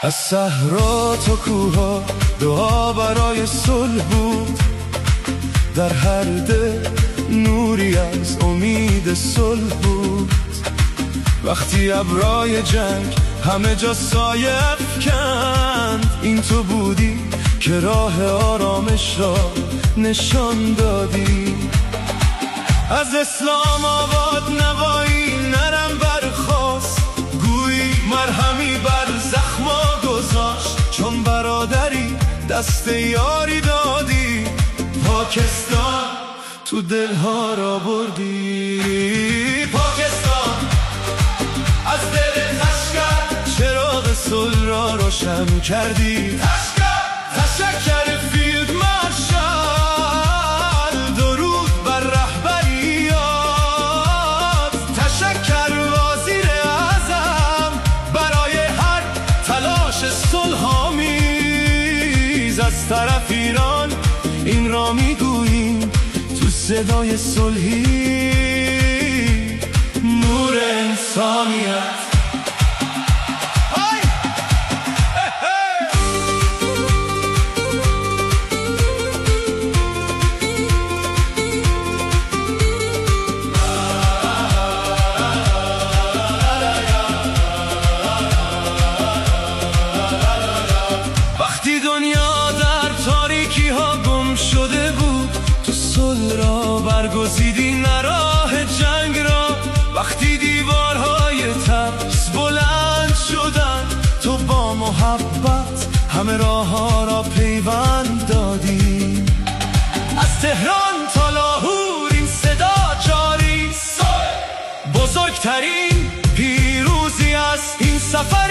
از صحرا تا کوها دعا برای صلح بود، در هر دل نوری از امید صلح بود. وقتی ابرای جنگ همه جا سایه افکند، این تو بودی که راه آرامش را نشان دادی. از اسلام آباد نوایی نرم برخاست، گویی مرهمی بر زخما گذاشت. چون برادری دست یاری دادی، پاکستان تو دلها را بردی. پاکستان از دل تشکر چراغ صلح را روشن کردی. تشکر فیلد مارشال، درود بر رهبریات. تشکر وزیر اعظم برای هر تلاش صلح‌آمیز. از طرف ایران این را میگوییم تو صدای صلحی، نور انسانیت. وقتی دنیا در تاریکی ها گم شده بود، تو صلح را برگزیدی نه راه جنگ را. وقتی دیوارهای ترس بلند شدن، تو با محبت همه راه ها را پیوند دادی. از تهران تا لاهور این صدا جاری، بزرگترین پیروزی از این سفری.